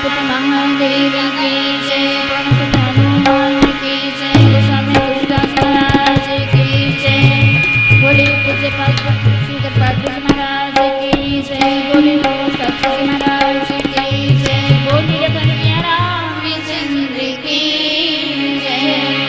गणपति महादेव की जय, पवन हनुमान की जय, गोस्वामी तुलसीदास महाराज की जय, बोले पूज्य श्रीधर पाद महाराज की जय, बोले शास्त्री जी महाराज की जय, बोले कन्हैया रामचंद्र की जय।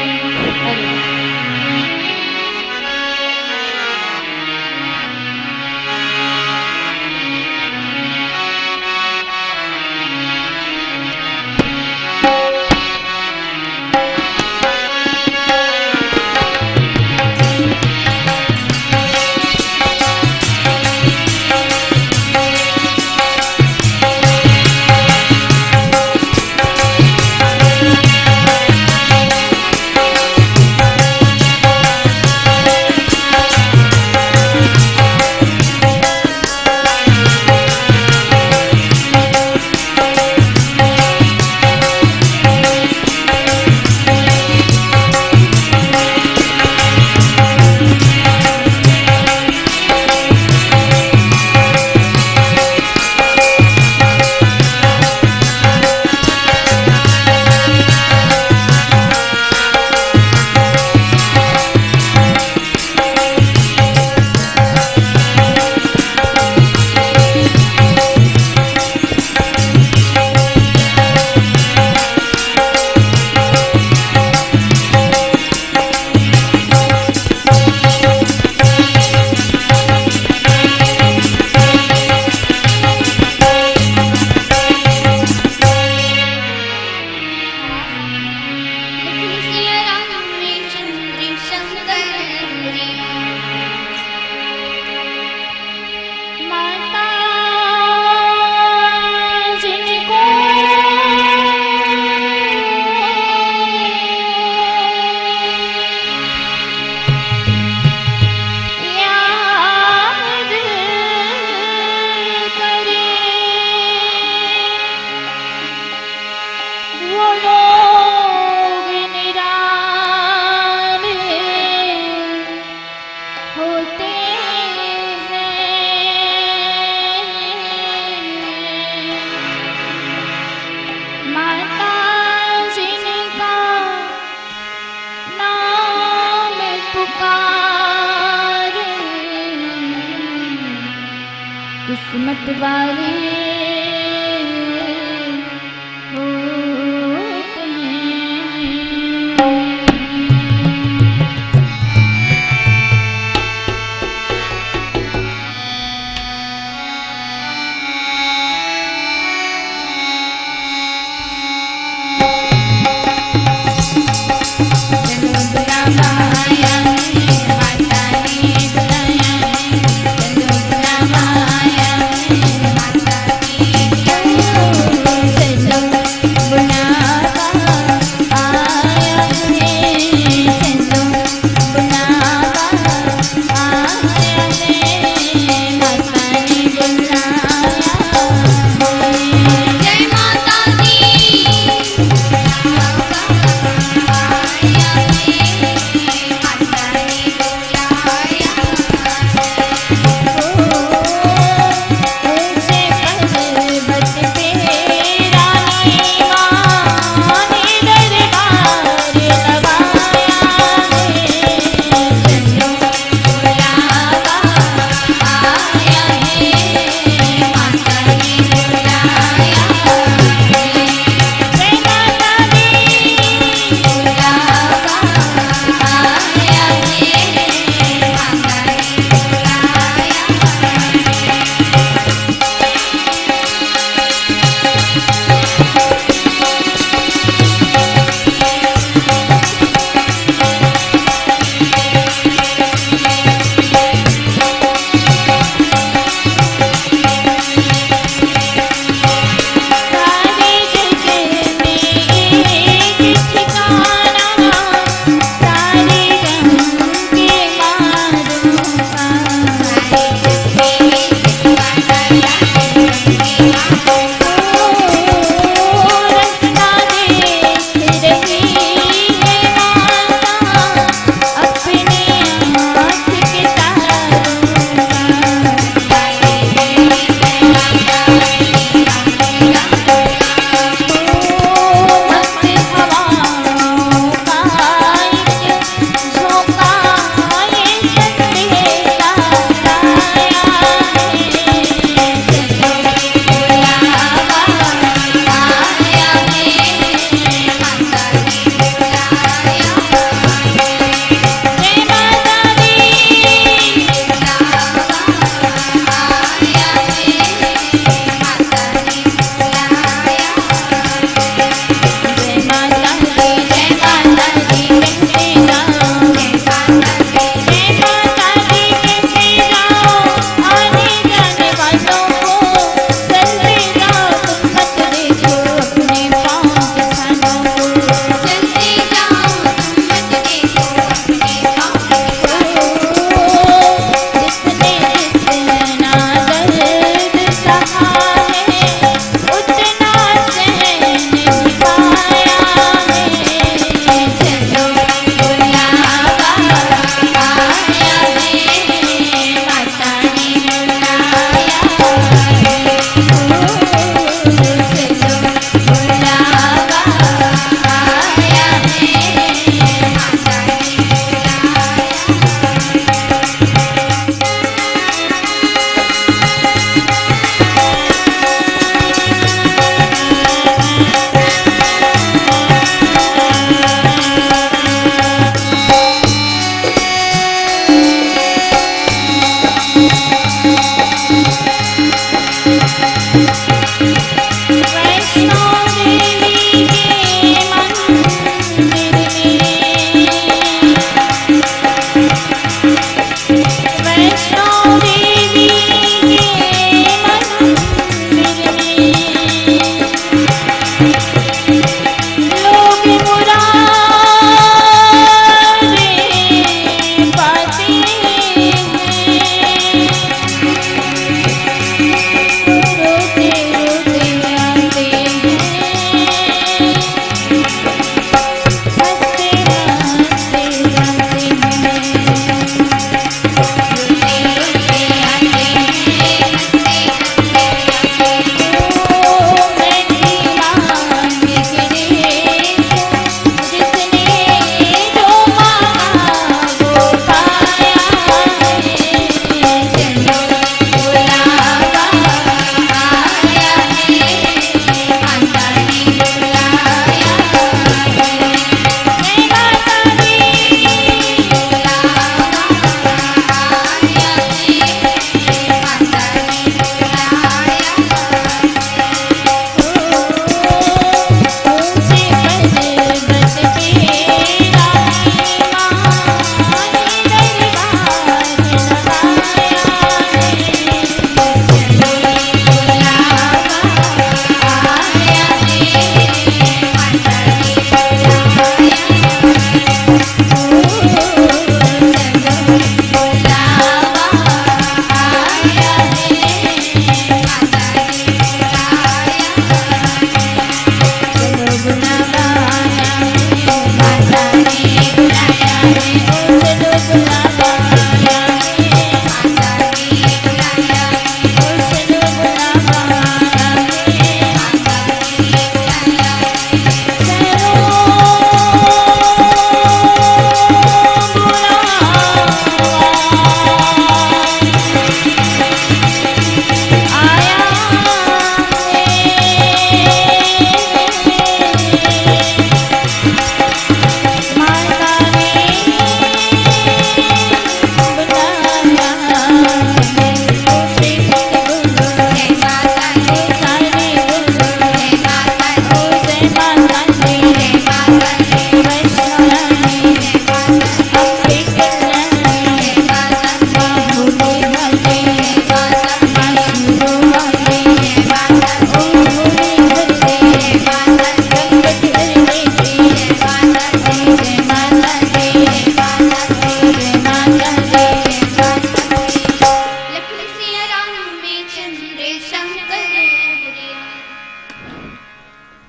किस्मत वाले होते हैं। माता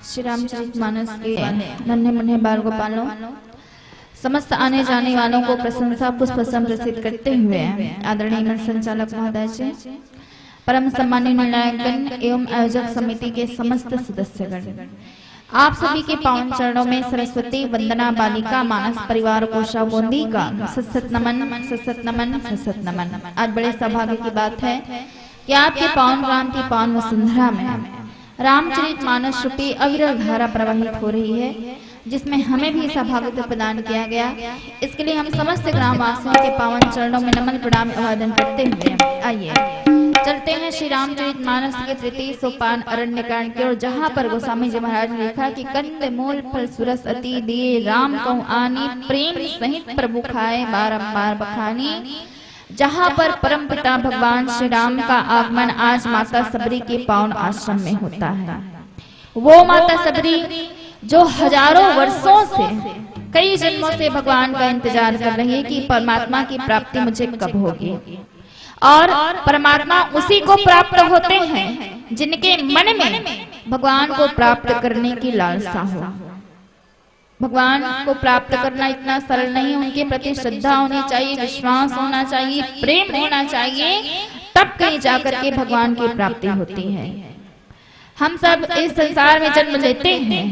श्री रामचरितमानस के नन्हे मुन्ने बाल गोपालों, समस्त आने जाने वालों को प्रशंसा पुष्प संप्रसिद्ध करते हुए आदरणीय मंच संचालक महोदय जी, परम सम्मानीय निर्णायकगण एवं आयोजक समिति के समस्त सदस्यगण, आप सभी के पावन चरणों में सरस्वती वंदना बालिका मानस परिवार कोशा बूंदी का सत नमन, सत नमन, सत नमन। आज बड़े सौभाग्य की बात है कि आपके पावन ग्राम की पावन वसुंधरा में रामचरितमानस रूपी अविरल धारा प्रवाहित हो रही है, जिसमें हमें भी सौभाग्य प्रदान किया गया। इसके लिए हम समस्त ग्रामवासियों के पावन चरणों में नमन प्रणाम अभिवादन करते हुए आइए चलते हैं श्री रामचरितमानस के तृतीय सोपान अरण्यकांड की ओर, जहाँ पर गोस्वामी जी महाराज ने लिखा कि कंद मूल फल सुरस अति दिए राम कहूँ आनी प्रेम सहित प्रभु खाए बारंबार बखानी। जहाँ पर परम पिता भगवान श्री राम का आगमन आज माता सबरी के पावन आश्रम में होता है। वो माता सबरी जो हजारों वर्षों से, कई जन्मों से भगवान का इंतजार कर रही है कि परमात्मा की प्राप्ति मुझे कब होगी, और परमात्मा उसी को प्राप्त होते हैं जिनके मन में भगवान को प्राप्त करने की लालसा हो। भगवान को प्राप्त करना इतना सरल नहीं, उनके प्रति श्रद्धा होनी चाहिए, विश्वास होना चाहिए, प्रेम होना चाहिए, तब कहीं जाकर के भगवान की प्राप्ति होती है। हम सब इस संसार में जन्म लेते हैं,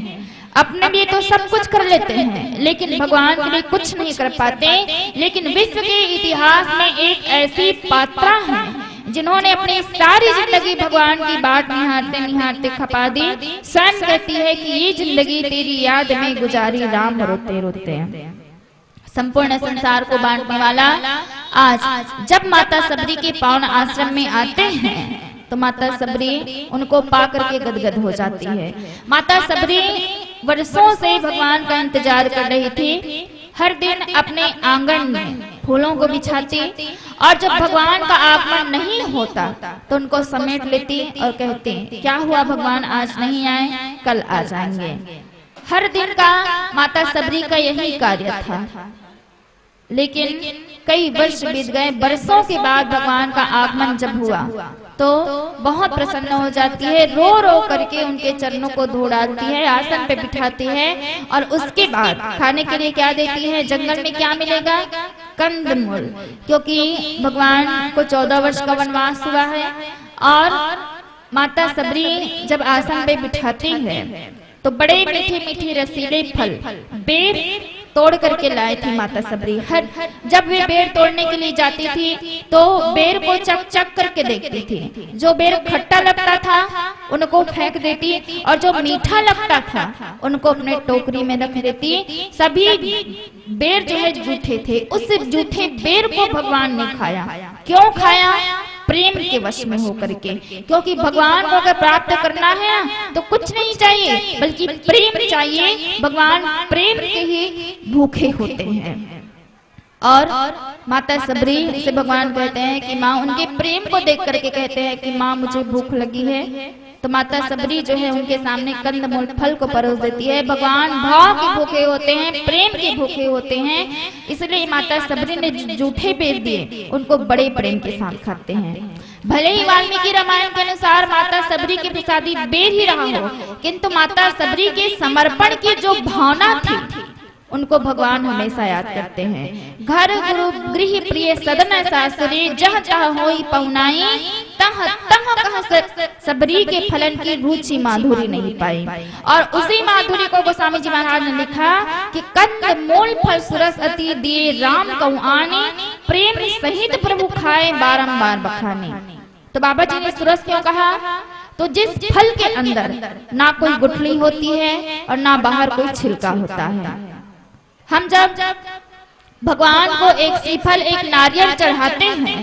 अपने लिए तो सब कुछ कर लेते हैं, लेकिन भगवान के लिए कुछ नहीं कर पाते। लेकिन विश्व के इतिहास में एक ऐसी पात्रा है जिन्होंने अपनी सारी जिंदगी भगवान की बात निहारते निहारते खपा दी। स्वयं कहती है कि ये जिंदगी तेरी याद में गुजारी राम रोते रोते। संपूर्ण संसार को बांटने वाला आज जब माता सबरी के पावन आश्रम में आते हैं तो माता सबरी उनको पा करके गदगद हो जाती है। माता सबरी वर्षों से भगवान का इंतजार कर रही थी। हर दिन अपने आंगन में फूलों को बिछाती, और जब भगवान का आगमन नहीं होता तो उनको समेट लेती और कहती, क्या हुआ भगवान आज नहीं आए, कल आ जाएंगे। हर दिन का माता सबरी का यही कार्य था। लेकिन कई वर्ष बीत गए, वर्षों के बाद भगवान का आगमन जब हुआ तो बहुत प्रसन्न हो जाती है, रो रो करके उनके चरणों को धो डालती है, आसन पे बिठाती है, और उसके बाद खाने के लिए क्या देती है। जंगल में क्या मिलेगा, कंदमूल, क्योंकि भगवान को 14 वर्ष का वनवास हुआ है। और माता सबरी जब आसन पे बिठाती है तो बड़े मीठे मीठे रसीले फल बेर तोड़ करके लाई थी माता सबरी। हर जब वे बेर तोड़ने के लिए जाती थी तो बेर को चक चक करके देखती थी। जो बेर खट्टा लगता था उनको फेंक देती, और जो मीठा लगता था उनको अपने टोकरी में रख देती। सभी बेर जो है जूठे थे, उस जूठे बेर को भगवान ने खाया। क्यों खाया, प्रेम के वश में होकर के, क्योंकि भगवान को अगर प्राप्त करना है तो कुछ नहीं चाहिए बल्कि प्रेम चाहिए। भगवान प्रेम के ही भूखे होते हैं। और माता सबरी से भगवान कहते हैं कि माँ, उनके प्रेम को देख करके कहते हैं कि माँ मुझे भूख लगी है। तो माता सबरी जो है उनके सामने कंदमूल फल को परोस देती है। भगवान भाव के भूखे होते हैं, प्रेम के भूखे होते हैं, इसलिए माता सबरी ने जूठे बेर दिए, उनको बड़े प्रेम के साथ खाते हैं। भले ही वाल्मीकि रामायण के अनुसार माता सबरी के प्रसादी बेर ही रहा हो, किंतु माता सबरी के समर्पण की जो भावना थी उनको भगवान हमेशा याद करते हैं। घर गुरु गृह प्रिय सदन सासुरी, जह तह होई पहुनाई, तह तह कह सबरी के फलन की रुचि माधुरी नहीं पाई। और उसी माधुरी को गोस्वामी जी महाराज ने लिखा कि कंद मूल फल सुरस अति दिए राम कहूँ आने, प्रेम सहित प्रभु खाए बारंबार बखाने। तो बाबा जी ने सुरस क्यों कहा? तो जिस फल के अंदर ना कोई गुठली होती है और ना बाहर कोई छिलका होता है, हम जब भगवान को एक श्रीफल एक नारियल चढ़ाते हैं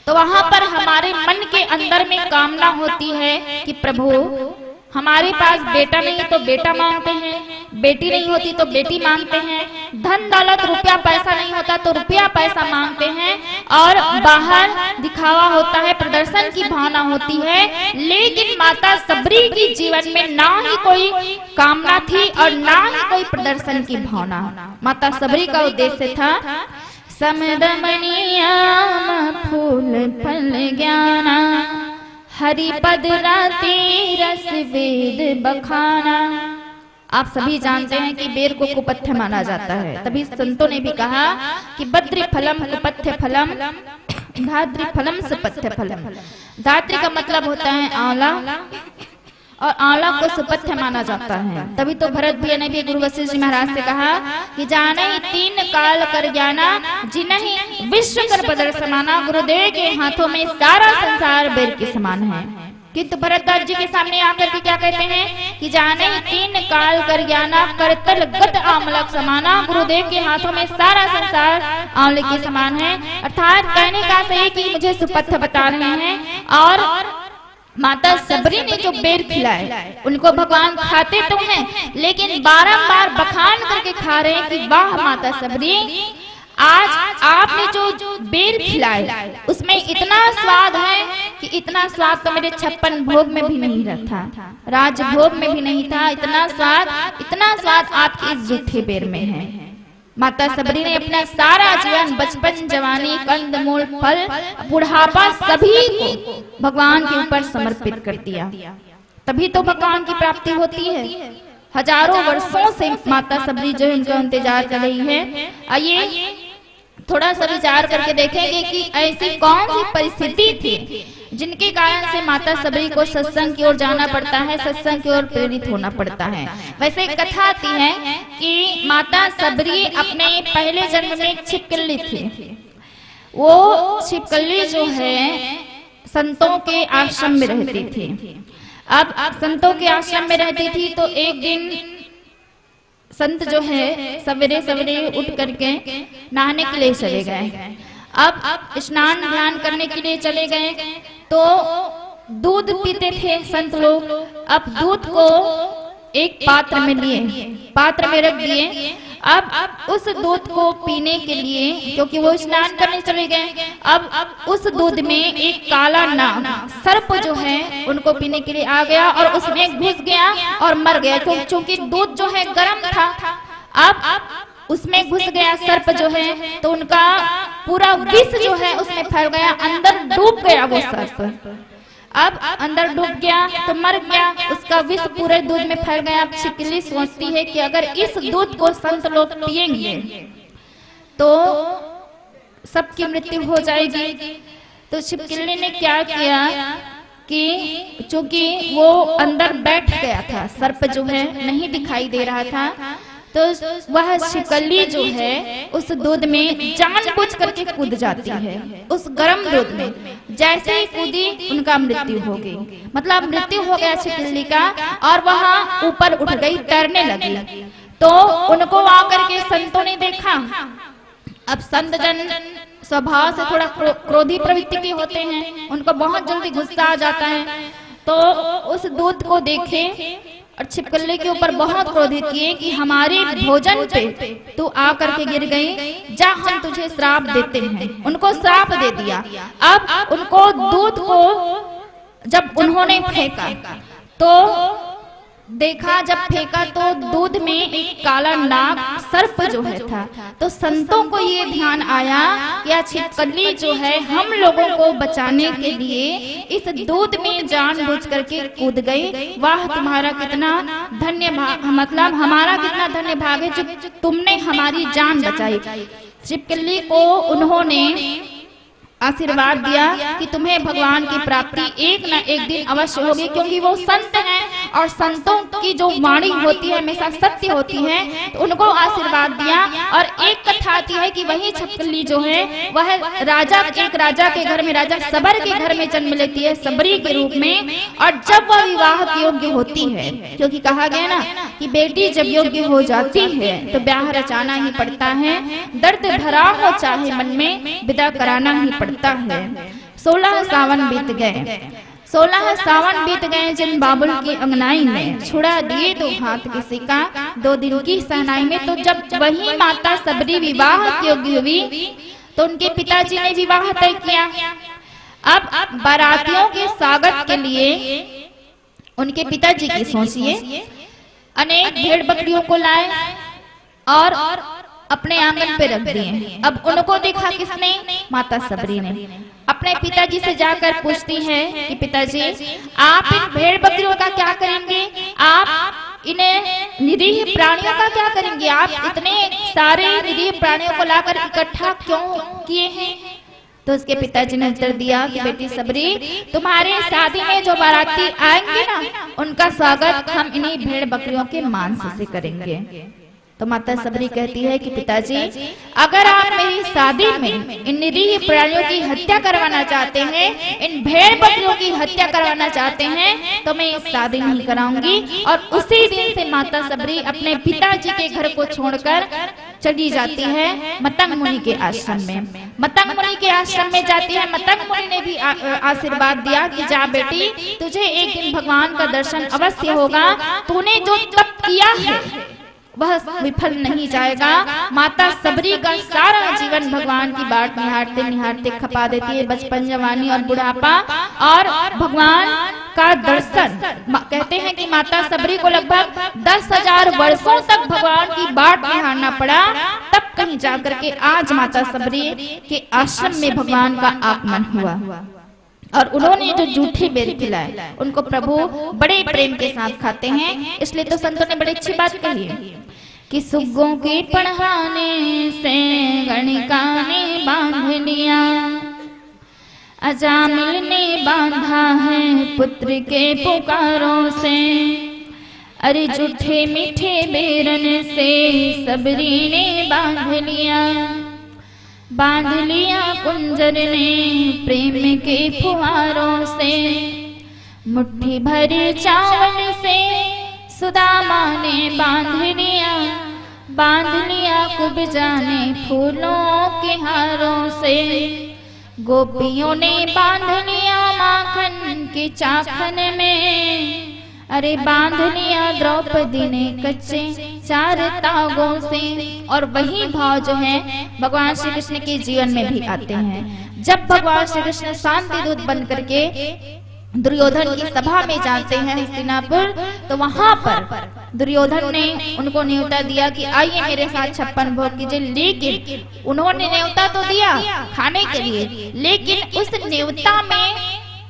तो वहां पर हमारे मन के अंदर में कामना होती है कि प्रभु हमारे पास बेटा नहीं तो बेटा मांगते हैं, बेटी नहीं होती तो बेटी मांगते हैं, धन दौलत रुपया पैसा नहीं होता तो रुपया पैसा मांगते हैं, और बाहर दिखावा होता है, प्रदर्शन की भावना होती है। लेकिन माता सबरी की जीवन में ना ही कोई कामना थी और ना ही कोई प्रदर्शन की भावना। माता सबरी का उद्देश्य था समदमनियाम फूल फल ज्ञाना, हरि पद राति रस वेद बखाना। आप सभी जानते हैं कि बेर को कुपथ्य माना जाता है, तभी संतों ने भी कहा कि बद्री फलम कुपथ्य फलम धात्री फलम सुपथ्य फलम। धात्री का मतलब होता है आंवला, और आंवला को सुपथ्य माना जाता है। तभी तो भरत भैया ने भी गुरु वशिष्ठ जी महाराज से कहा कि जाने ही तीन काल कर ज्ञाना, जिन्हें विश्व कर बदल समाना, गुरुदेव के हाथों में सारा संसार बेर के समान है। किंतु भरतदास जी के सामने आकर के क्या कहते हैं कि जाने ही तीन काल कर ज्ञाना, करतल गत आमलक समाना, गुरुदेव के हाथों में सारा संसार आंवले के समान है। अर्थात कहने का सही कि मुझे सुपथ्य बता रहे हैं। और माता सबरी ने जो बेर खिलाए उनको भगवान खाते तो हैं, लेकिन बारंबार बखान करके खा रहे हैं कि वाह माता सबरी, आज आपने जो बेर खिलाए उसमें इतना स्वाद है कि इतना स्वाद तो मेरे 56 भोग में भी नहीं रहता, राजभोग में भी नहीं था। इतना स्वाद आपके इस जूठे बेर में है। माता सबरी ने अपना सारा जीवन, बचपन, जवानी, कंद मूल फल, बुढ़ापा सभी को भगवान के ऊपर समर्पित कर दिया। तभी तो भगवान की प्राप्ति होती है। हजारों वर्षों से माता सबरी जो है उनका इंतजार कर रही है। आइए थोड़ा सा विचार करके देखेंगे कि ऐसी कौन सी परिस्थिति थी जिनके कारण से माता सबरी को सत्संग की ओर जाना पड़ता है, सत्संग की ओर प्रेरित होना पड़ता है। वैसे एक कथा आती है कि माता सबरी अपने पहले जन्म में एक छिपकली थी। वो छिपकली जो है संतों के आश्रम में रहती थी। अब संतों के आश्रम में रहती थी तो एक दिन संत जो है सवेरे सवेरे उठ करके नहाने के लिए चले गए। अब स्नान ध्यान करने के लिए चले गए तो दूध पीते थे संत लोग। अब दूध को एक पात्र में लिए, पात्र में रख दिए। अब उस दूध को पीने के लिए, क्योंकि वो स्नान करने चले गए, अब उस दूध में एक काला नाग सर्प जो है उनको पीने के लिए आ गया और उसमें घुस गया और मर गया। क्योंकि दूध जो है गर्म था, अब उसमें घुस गया सर्प जो है, तो उनका पूरा विष जो है उसमें फैल गया, अंदर डूब गया वो सर्प। अब अंदर डूब गया तो मर गया, उसका विष पूरे दूध में फैल गया। अब छिपकली सोचती है कि अगर इस दूध को संत लोग पिएंगे तो सबकी मृत्यु हो जाएगी। तो छिपकली ने क्या किया कि चूंकि वो अंदर बैठ गया था, सर्प जो है नहीं दिखाई दे रहा था, तो वह छिपकली जो है उस दूध में जानबूझ करके कूद जाती है, उस गर्म दूध में। जैसे ही कूदी उनका मृत्यु हो गई, मतलब मृत्यु हो गया छिपकली का, और वहां ऊपर उठ गई, तैरने लगी। तो उनको आकर के संतों ने देखा। अब संत जन स्वभाव से थोड़ा क्रोधी प्रवृत्ति के होते हैं, उनको बहुत जल्दी गुस्सा आ जाता है। तो उस दूध को देखे और छिपकली के ऊपर बहुत क्रोधित किए कि हमारे भोजन पे तू आकर के गिर गई, जा हम तुझे श्राप देते हैं। उनको श्राप दे दिया। अब उनको दूध को जब उन्होंने फेंका तो देखा, जब फेंका तो दूध में एक काला नाग सर्प जो है था। तो संतों को ये ध्यान आया कि यह छिपकली जो है हम लोगों को बचाने के लिए इस दूध में जानबूझ करके कूद गई। वाह, तुम्हारा कितना धन्य मतलब हमारा कितना धन्य भाग है जो तुमने हमारी जान बचाई। छिपकली को उन्होंने आशीर्वाद दिया कि तुम्हें भगवान की प्राप्ति एक न एक दिन अवश्य होगी, क्योंकि वो संत हैं और संतों की जो वाणी होती है हमेशा सत्य होती है। तो उनको आशीर्वाद दिया। और एक कथा आती है कि वही छिपकली जो है वह एक राजा के घर में, राजा सबर के घर में जन्म लेती है सबरी के रूप में। और जब वह विवाह योग्य होती है, क्योंकि कहा गया ना कि बेटी जब योग्य हो जाती है तो ब्याह रचाना ही पड़ता है, दर्द भरा हो चाहे मन में विदा कराना ही पड़ता है। 16 सावन बीत गए, 16 सावन बीत गए, जिन बाबुल की अंगनाई में छुड़ा दिए दो हाथ किसी का 2 दिन की सहनाई में। तो जब वही माता सबरी विवाह योग्य हुई तो उनके पिताजी ने विवाह तय किया। अब बारातियों के स्वागत के लिए उनके पिताजी की सोचिए, अनेक भेड़ बकरियों को लाए और अपने आंगन पे रख दिए। अब उनको देखा किसने? माता सबरी ने। अपने पिताजी से जाकर पूछती है कि पिताजी, आप इन भेड़ बकरियों का क्या करेंगे? आप इन्हें निरीह प्राणियों का क्या करेंगे? आप इतने सारे निरीह प्राणियों को लाकर इकट्ठा क्यों किए हैं? तो उसके पिताजी ने उत्तर दिया कि बेटी सबरी, तुम्हारे शादी में जो बाराती आएंगे ना, उनका स्वागत हम इन्हीं भेड़ बकरियों के मांस से करेंगे। तो माता सबरी कहती है कि पिताजी, अगर आप मेरी शादी में इन निरीह प्राणियों की हत्या करवाना चाहते हैं, इन भेड़ बकरियों की हत्या करवाना चाहते हैं, तो मैं ये शादी नहीं कराऊंगी। और उसी दिन से माता सबरी अपने पिताजी के घर को छोड़कर चली जाती है मतंग मुनि के आश्रम में। मतंग मुनि के आश्रम में जाती है। मतंग मुनि ने भी आशीर्वाद दिया कि जा बेटी, तुझे एक दिन भगवान का दर्शन अवश्य होगा। तूने जो तप किया है वह विफल नहीं जाएगा। माता सबरी का सारा जीवन भगवान की बाट निहारते निहारते खपा देती है, बचपन, जवानी और बुढ़ापा, और भगवान का दर्शन। कहते हैं कि माता सबरी को लगभग 10,000 वर्षों तक भगवान की बाट निहारना पड़ा, तब कहीं जाकर के आज माता सबरी के आश्रम में भगवान का आगमन हुआ। और उन्होंने जो जूठे बेर खिलाए उनको प्रभु बड़े प्रेम के साथ खाते हैं। इसलिए तो संतों ने बड़ी अच्छी बात कही है कि सुग्गों के पढ़ाने से गणिका ने बांध लिया, अजामिल ने बांधा है पुत्र के पुकारों से। अरे जूठे मीठे बेरन से सबरी ने बांध लिया, बांध लिया कुंजर ने प्रेम के फुहारों से। मुट्ठी भर चावल से सुदामा ने बांध लिया, बांध लिया कुब जाने फूलों के हारों से। गोपियों ने बांध लिया माखन के चाखन में, अरे बांध लिया द्रौपदी ने कच्चे 4 तागों से। और वही भाव जो है भगवान श्री कृष्ण के जीवन में भी आते हैं। जब भगवान श्री कृष्ण शांति दूत बन करके दुर्योधन की सभा में जाते हैं हस्तिनापुर, तो वहां पर दुर्योधन ने उनको न्योता दिया कि आइए मेरे साथ 56 भोग कीजिए। लेकिन उन्होंने न्योता तो दिया खाने के लिए, लेकिन उस न्योता में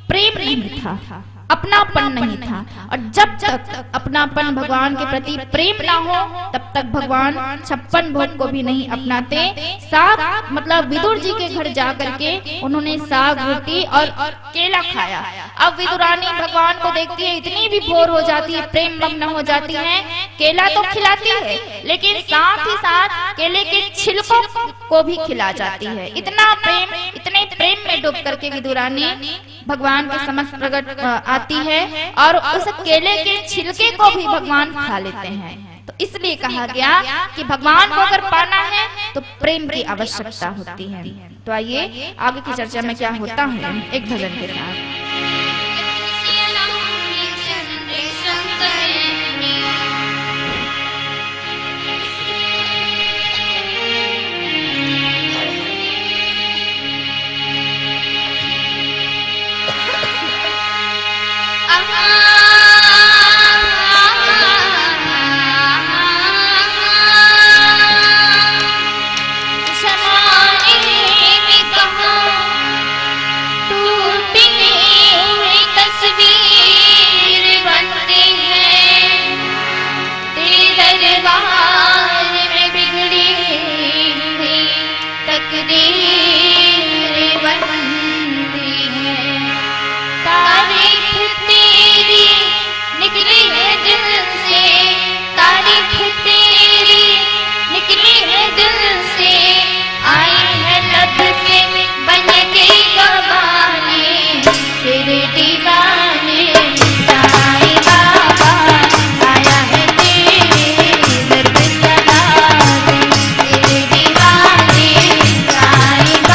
प्रेम नहीं था, अपनापन नहीं था। और जब तक अपनापन भगवान के प्रति प्रेम ना हो तब तक भगवान 56 भोग को भी नहीं अपनाते। साग मतलब विदुर जी के घर जाकर के उन्होंने साग रोटी और केला खाया। अब विदुरानी भगवान को देखती है, इतनी भी भोर हो जाती है, प्रेम मग्न हो जाती है, केला तो खिलाती है लेकिन साथ ही साथ केले के छिलकों को भी खिला जाती है। इतना प्रेम, इतने प्रेम में डूब करके विदुरानी भगवान के समक्ष प्रकट आती है और उस केले के छिलके को भी भगवान खा लेते हैं। तो इसलिए कहा गया कि भगवान को अगर पाना है तो प्रेम की आवश्यकता होती है। तो आइए आगे की चर्चा में क्या होता है एक भजन के साथ। Ah तकदीर बनती है। तारीफ तेरी निकली है दिल से, तारीफ तेरी निकली है दिल से, आई है लब पे बन के कवाली सिर दीवाने। साईं बाबा आया है तेरे दर पे सलाम सिर दीवाने। साईं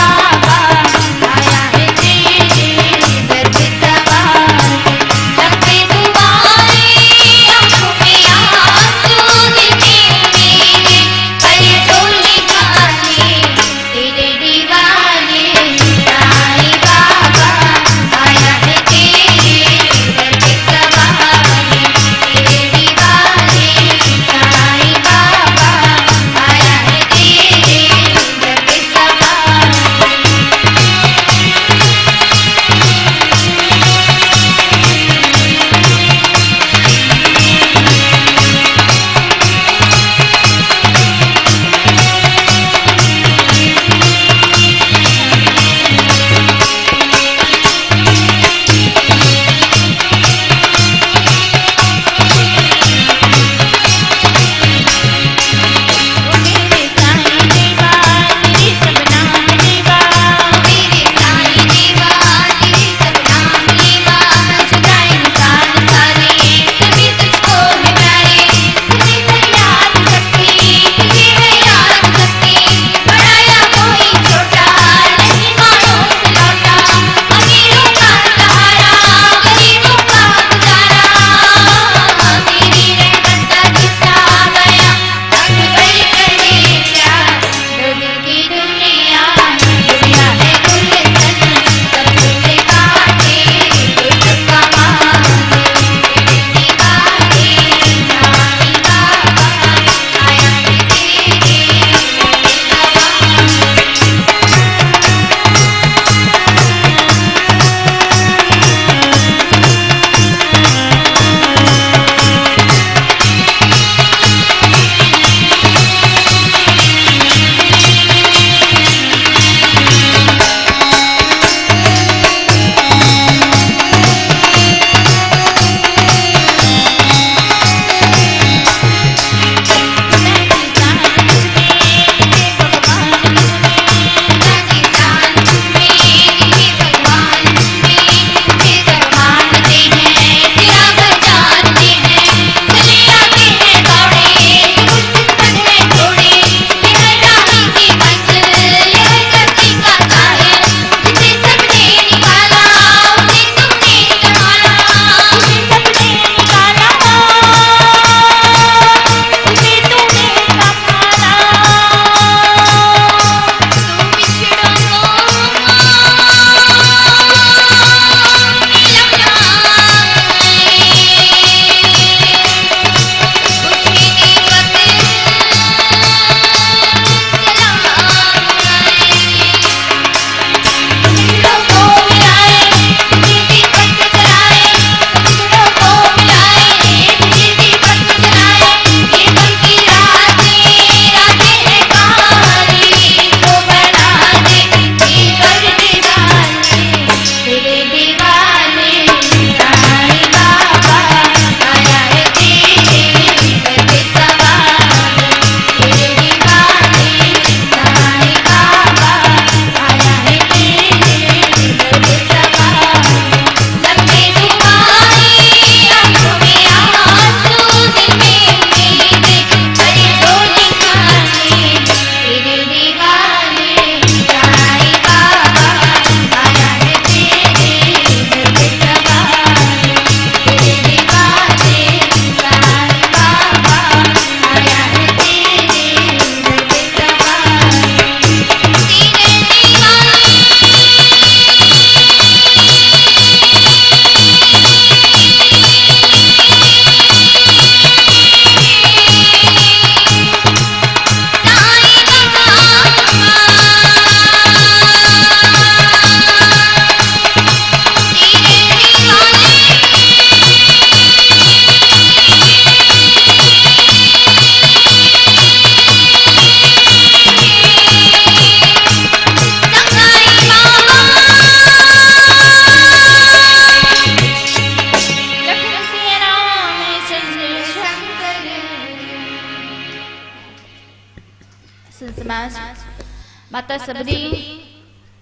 माता सबरी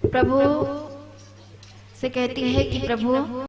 प्रभु से कहती है कि प्रभु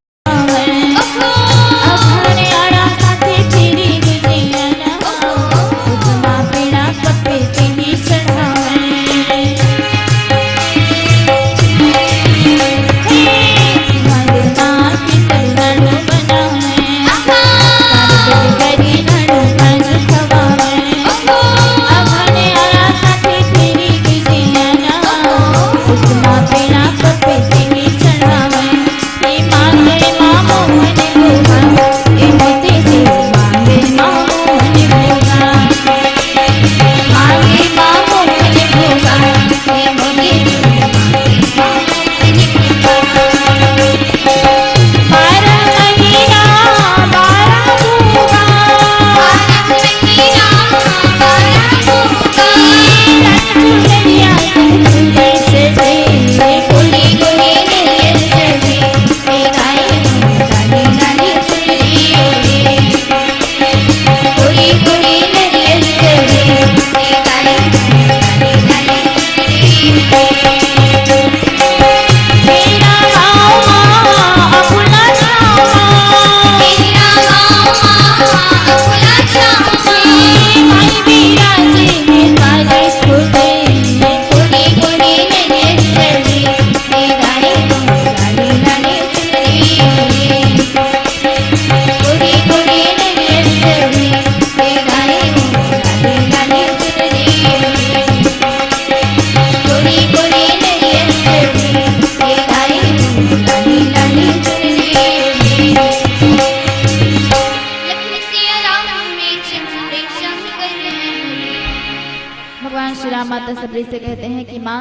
माता सबरी से कहते हैं कि माँ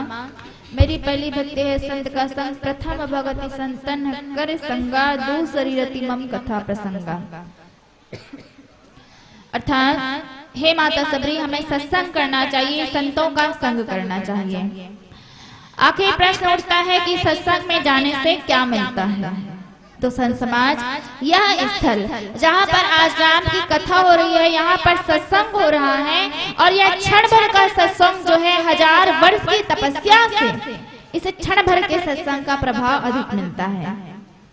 मेरी पहली भक्ति है संत का संग, प्रथम भगवती संतन कर संगा, दूसरी रति मम कथा प्रसंगा। अर्थात हे माता सबरी हमें सत्संग करना चाहिए, संतों का संग करना चाहिए। आखिर प्रश्न उठता है कि सत्संग में जाने से क्या मिलता है? तो संत समाज यह स्थल जहाँ पर आज राम की कथा हो रही है, यहाँ पर सत्संग हो रहा है और यह क्षण भर का सत्संग जो है 1000 वर्ष की तपस्या से इस क्षण भर के सत्संग का प्रभाव अधिक मिलता है।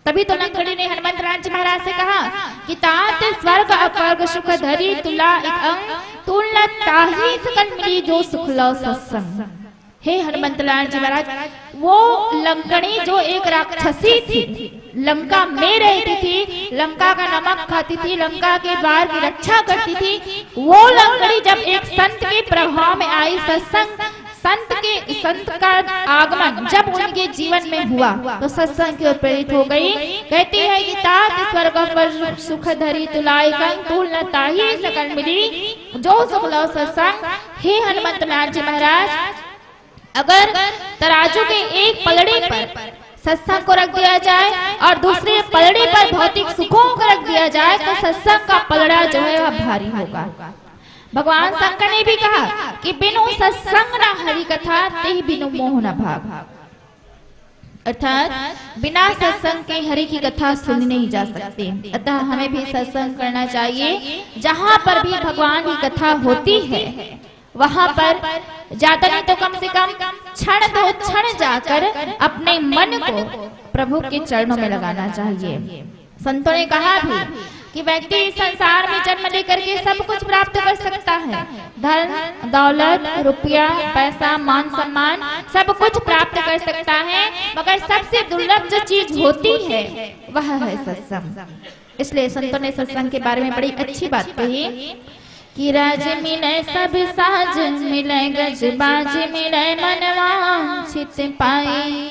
तभी तो लंकड़ी ने हनुमंत राज महाराज से कहा कि तात स्वर्ग अपवर्ग सुख धरी तुला एक अंग तुलना ताही सकल मिली जो सुख लो सत्संग। हे हनुमंत लाल जी महाराज, वो लंकड़ी जो एक राक्षसी थी, लंका में रहती थी, लंका का नमक खाती थी, लंका के द्वार की रक्षा करती थी, वो लंकड़ी जब एक संत के प्रभाव में आई, सत्संग संत का आगमन जब उनके जीवन में हुआ तो सत्संग की ओर प्रेरित हो गई। कहती है कि तात स्वर्ग पर सुख धरी तुलाई कंग तुल न ताही सकल मिली जो सुख लो सत्संग। हे हनुमंत लाल जी महाराज, अगर तराजू के एक पलड़े पर सत्संग को रख दिया जाए और दूसरे पलड़े पर भौतिक सुखों को रख दिया जाए तो सत्संग का पलड़ा जो है वह भारी होगा। भगवान शंकर ने भी कहा कि बिनु सत्संग न हरि कथा ते बिनु मोह न भाग। अर्थात बिना सत्संग के हरि की कथा सुन नहीं जा सकती। अतः हमें भी सत्संग करना चाहिए। जहाँ पर भी भगवान की कथा होती है वहां पर ज्यादा नहीं तो कम से कम क्षण दो क्षण जाकर अपने मन को प्रभु के चरणों में लगाना चाहिए। संतों ने कहा भी कि व्यक्ति संसार में जन्म लेकर के सब कुछ प्राप्त कर सकता है, धन दौलत रुपया पैसा मान सम्मान सब कुछ प्राप्त कर सकता है, मगर सबसे दुर्लभ जो चीज होती है वह है सत्संग। इसलिए संतों ने सत्संग के बारे में बड़ी अच्छी बात कही कि राज मिले सब साज मिले गज बाज मिले मनवांछित पाई,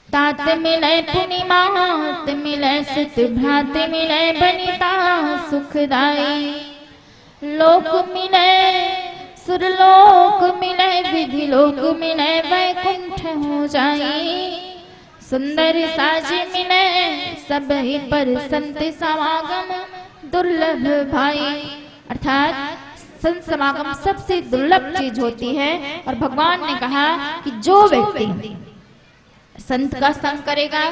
तात मिले पुनि मात मिले सुत भ्रात मिले बनिता सुखदाई, लोक मिले सुरलोक मिले विधि लोक मिले वैकुंठ हो जाई, सुंदर साज मिले सब पर संत समागम दुर्लभ भाई। अर्थात संत समागम सबसे दुर्लभ चीज होती है और भगवान ने कहा कि जो व्यक्ति संत का संग करेगा,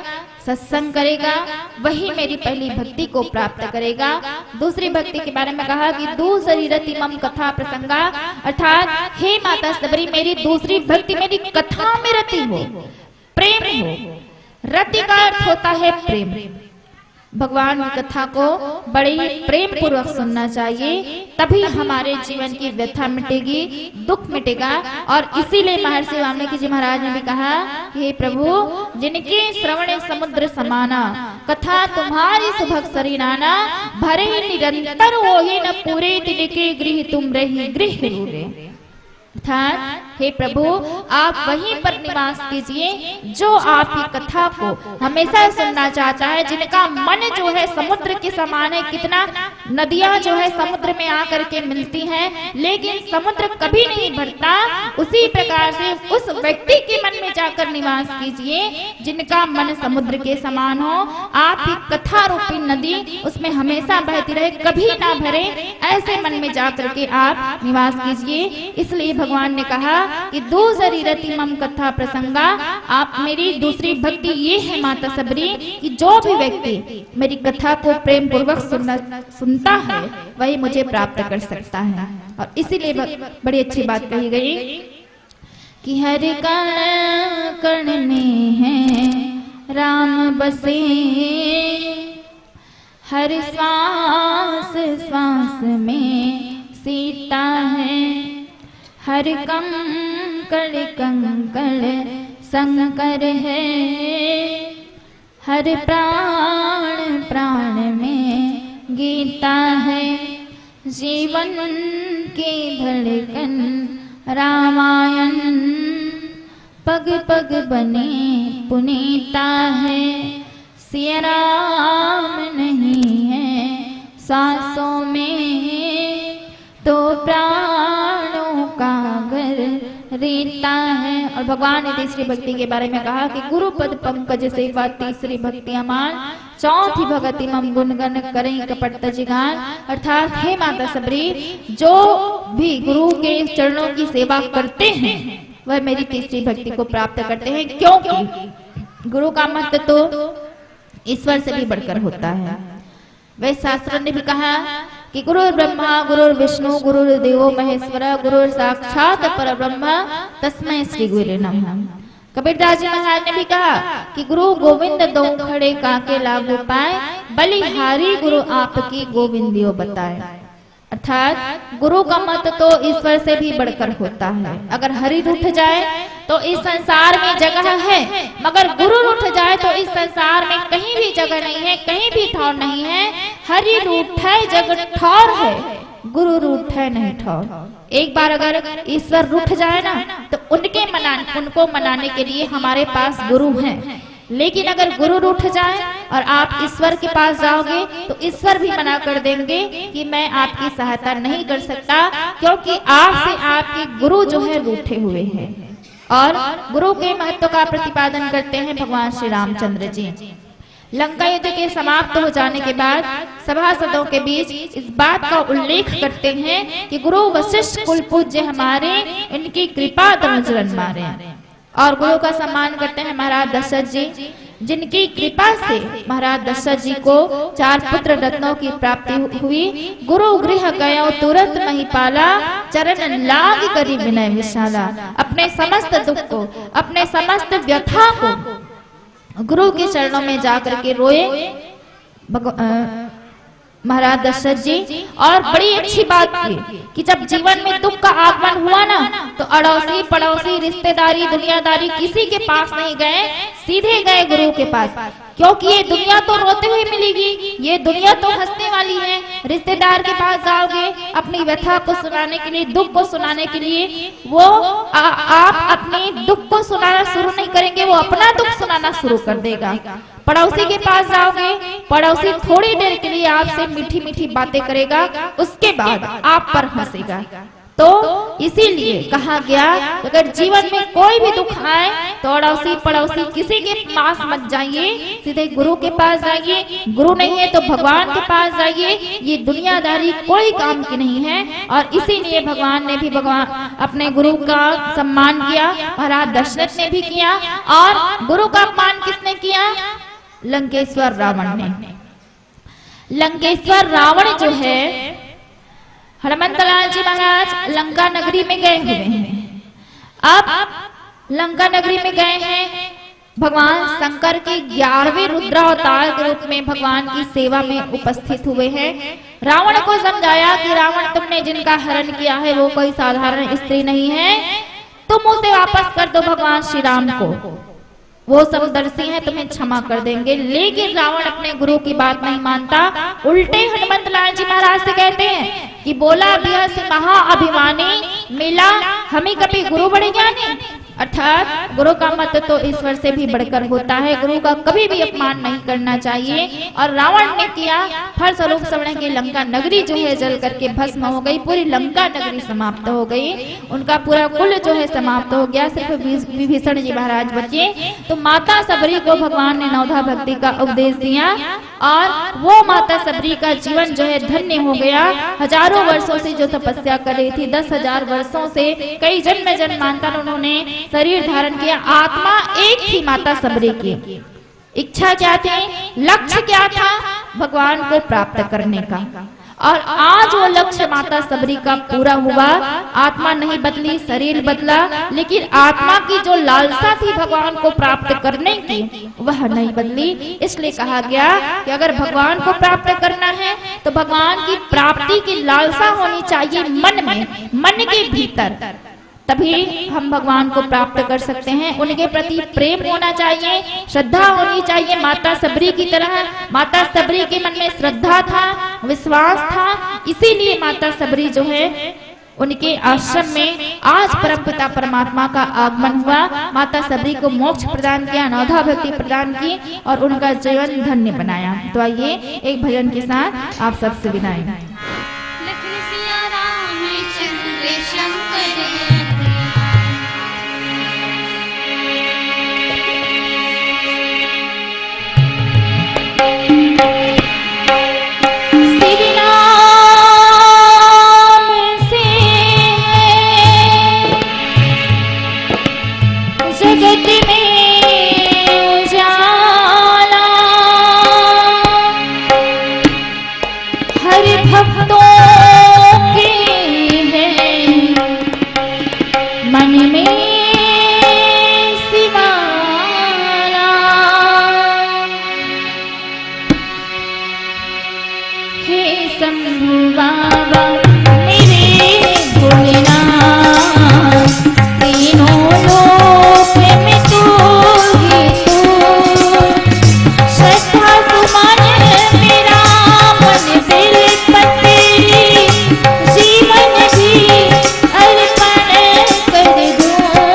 सत्संग करेगा, वही मेरी पहली भक्ति को प्राप्त करेगा। दूसरी भक्ति के बारे में कहा कि दूसरी रति मम कथा प्रसंगा, अर्थात हे माता सबरी मेरी दूसरी भक्ति मेरी कथा में रति हो, प्रेम हो। रति का अर्थ होता है प्रेम। भगवान की कथा को बड़े ही प्रेम पूर्वक सुनना चाहिए, तभी हमारे जीवन की व्यथा मिटेगी, दुख मिटेगा। और इसीलिए महर्षि वाल्मीकि जी महाराज ने भी कहा, हे प्रभु जिनके श्रवण समुद्र समाना, कथा तुम्हारी सुभग सरिनाना, भरे निरंतर ओहि न पूरे दिन के गृह तुम रही गृह रूरे। अर्थात हे प्रभु आप वहीं पर निवास कीजिए जो आपकी कथा को हमेशा सुनना चाहता है, जिनका मन जो है समुद्र के समान है। कितना नदियां जो है समुद्र में आकर के मिलती हैं, लेकिन समुद्र कभी नहीं भरता। उसी प्रकार से उस व्यक्ति के मन में जाकर निवास कीजिए जिनका मन समुद्र के समान हो। आपकी कथा रूपी नदी उसमें हमेशा बहती रहे, कभी ना भरे, ऐसे मन में जाकर के आप निवास कीजिए। इसलिए भगवान ने कहा कि दूसरी रति मम कथा प्रसंगा, आप मेरी दूसरी भक्ति ये है माता सबरी कि जो भी व्यक्ति मेरी कथा को प्रेम पूर्वक सुनता है वही मुझे प्राप्त कर सकता है। और इसीलिए बड़ी अच्छी बात कही गई कि हर कण कण में है राम बसे, हर श्वास श्वास में सीता है, हर कंकड़ कंकड़ शंकर है, हर प्राण प्राण में गीता है, जीवन की धड़कन रामायण, पग पग बने पुनीता है, सिया राम नहीं है सांसों में तो प्राणों का घर रीता है। और भगवान ने तीसरी भक्ति के बारे में कहा कि गुरु पद पंकज से बात तीसरी भक्ति अमान, चौथी भक्ति मम गुण गण करें कपट तजिगान। अर्थात हे माता सबरी जो भी गुरु के चरणों की सेवा करते हैं वह मेरी तीसरी भक्ति को प्राप्त करते हैं, क्योंकि गुरु का महत्व तो ईश्वर से भी बढ़कर होता है। वह शास्त्र ने भी कहा कि गुरु ब्रह्मा गुरु विष्णु गुरु देवो महेश्वर गुरु साक्षात परब्रह्म तस्मै श्री गुरुवे नमः। कबीरदास जी महाराज ने भी कहा कि गुरु गोविंद दो खड़े काके लागू पाए, बलिहारी गुरु आपकी गोविंदियो बताए। अर्थात गुरु का मत तो ईश्वर से भी बढ़कर होता है। अगर हरि रूठ जाए तो इस संसार में जगह है, मगर गुरु रूठ जाए तो इस संसार में कहीं भी जगह नहीं है, कहीं भी ठौर नहीं है। हरि रूठे जग ठौर है, गुरु रूठे नहीं ठौर। एक बार अगर ईश्वर रूठ जाए ना तो उनको मनाने के लिए हमारे पास गुरु हैं, लेकिन अगर गुरु रूठ जाए और आप ईश्वर के पास जाओगे तो ईश्वर भी मना कर देंगे कि मैं आपकी सहायता नहीं कर सकता, क्योंकि आपसे आपके गुरु जो है रूठे हुए हैं। और गुरु के महत्व का प्रतिपादन करते हैं भगवान श्री रामचंद्र जी। लंका युद्ध के समाप्त हो जाने के बाद सभासदों के बीच इस बात का उल्लेख करते हैं कि गुरु वशिष्ठ कुल पूज्य हमारे, इनकी कृपा दमचरण मारे। और गुरु का सम्मान करते हैं महाराज दशरथ जी, जिनकी कृपा से महाराज दशरथ जी को 4 पुत्र रत्नों की प्राप्ति हुई। गुरु गृह गयो तुरंत महिपाला, चरण लाग करी विनय विशाला। अपने समस्त दुख को, अपने समस्त व्यथा को गुरु के चरणों में जाकर के रोए महाराज दशरथ जी। और बड़ी अच्छी बात की कि जब जीवन में दुख का आगमन हुआ ना तो अड़ोसी पड़ोसी रिश्तेदारी दुनियादारी किसी के पास नहीं गए, सीधे गए गुरु के पास, क्योंकि ये दुनिया तो रोते हुए मिलेगी, ये दुनिया तो हंसने वाली है। रिश्तेदार के पास जाओगे अपनी व्यथा को सुनाने के लिए, दुख को सुनाने के लिए, वो आप अपने दुख को सुनाना शुरू नहीं करेंगे, वो अपना दुख सुनाना शुरू कर देगा। पड़ोसी के पास जाओगे, पड़ोसी थोड़ी देर के लिए आपसे मीठी मीठी बातें करेगा, उसके बाद आप पर हंसेगा। तो इसीलिए कहा गया अगर जीवन में कोई भी दुख आए तो अड़ोसी पड़ोसी किसी के पास मत जाइए, सीधे गुरु के पास जाइए। गुरु नहीं है तो भगवान के पास जाइए। ये दुनियादारी कोई काम की नहीं है। और इसीलिए भगवान ने भी अपने गुरु का सम्मान किया, महाराज दशरथ ने भी किया। और गुरु का अपमान किसने किया? लंकेश्वर रावण ने। लंकेश्वर रावण जो है, हनुमंतलाल जी महाराज लंका नगरी में गए हुए हैं। अब लंका नगरी में गए हैं, भगवान शंकर के 11वें रुद्रावतार के रूप में भगवान की सेवा में उपस्थित हुए हैं। रावण को समझाया कि रावण, तुमने जिनका हरण किया है वो कोई साधारण स्त्री नहीं है, तुम उसे वापस कर दो भगवान श्री राम को, वो समदर्शी हैं, तुम्हें क्षमा कर देंगे। लेकिन रावण अपने गुरु की बात नहीं मानता, उल्टे हनुमंतलाल जी महाराज से कहते हैं कि बोला बिया से महा अभिमानी, मिला हमें कभी गुरु बड़े ज्ञानी। अर्थात गुरु का मत तो ईश्वर से भी बढ़कर होता है, गुरु का कभी भी अपमान नहीं करना चाहिए। और रावण ने किया, फलस्वरूप समझ के लंका नगरी जो है जल करके भस्म हो गई, पूरी लंका नगरी समाप्त हो गई, उनका पूरा कुल जो है समाप्त हो गया, सिर्फ विभीषण जी महाराज बचे। तो माता सबरी को भगवान ने नवधा भक्ति का उपदेश दिया और वो माता सबरी का जीवन जो है धन्य हो गया। हजारों वर्षों से जो तपस्या कर रही थी, 10,000 वर्षों से, कई जन्म जन्मांतर उन्होंने शरीर धारण किया। आत्मा एक थी माता सबरी की, इच्छा क्या थी, लक्ष्य क्या था, भगवान को प्राप्त करने का। और आज वो लक्ष्य माता सबरी का पूरा हुआ। आत्मा नहीं बदली, शरीर बदला, लेकिन आत्मा की जो लालसा थी भगवान को प्राप्त करने की, वह नहीं बदली। इसलिए कहा गया कि अगर भगवान को प्राप्त करना है तो भगवान की प्राप्ति की लालसा होनी चाहिए मन में, मन के भीतर, तभी हम भगवान को प्राप्त कर सकते हैं। उनके प्रति प्रेम होना चाहिए, श्रद्धा होनी चाहिए माता सबरी की तरह। माता सबरी के मन में श्रद्धा था, विश्वास था, इसीलिए माता सबरी जो है उनके आश्रम में आज परमपिता परमात्मा का आगमन हुआ। माता सबरी को मोक्ष प्रदान किया, नवधा भक्ति प्रदान की और उनका जीवन धन्य बनाया। तो आइए एक भजन के साथ आप सबसे विदाई। जीवन भी अर्पण कर दूं।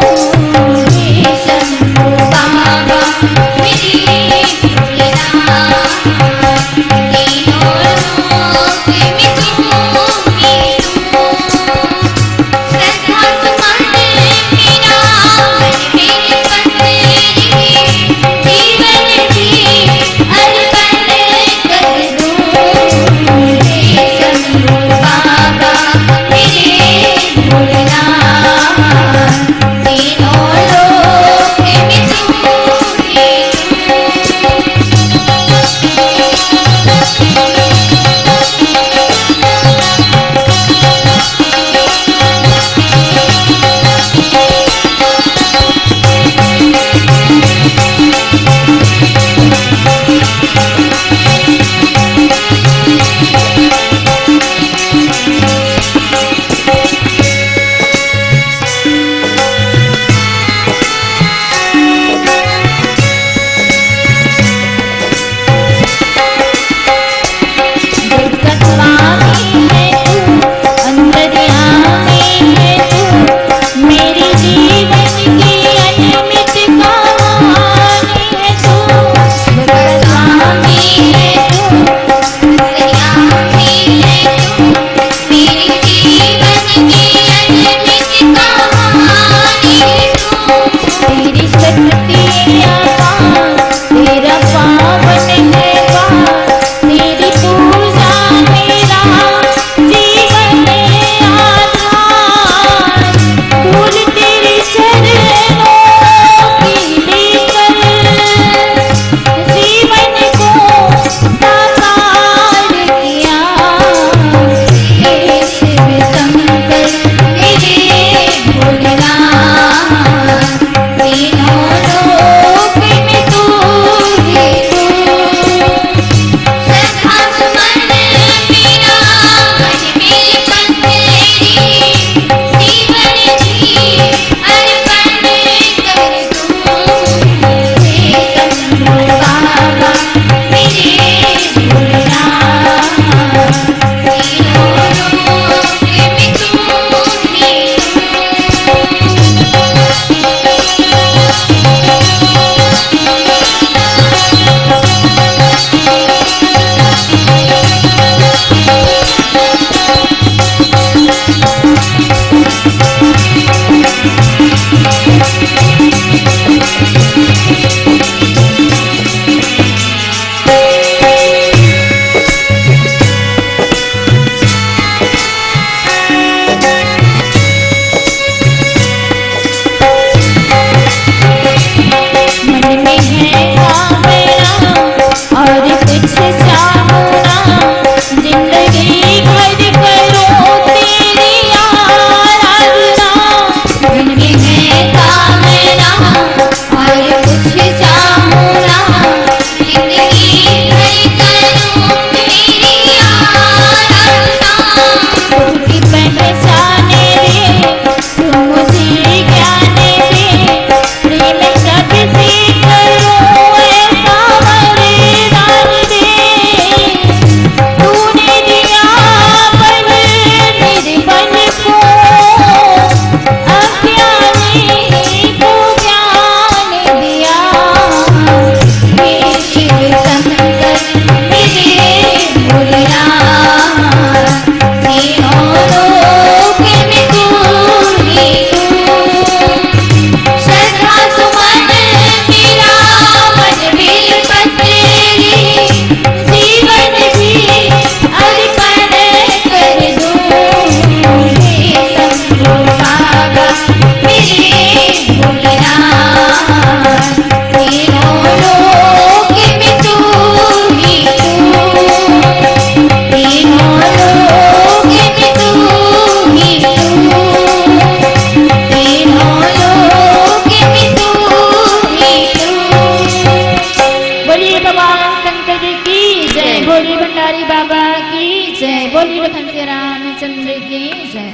भंडारी बाबा की जय। बोलिए लखन सिया रामचंद्र की जय।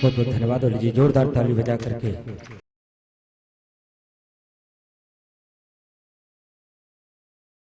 बहुत बहुत धन्यवाद। और लीजिए जोरदार ताली बजा करके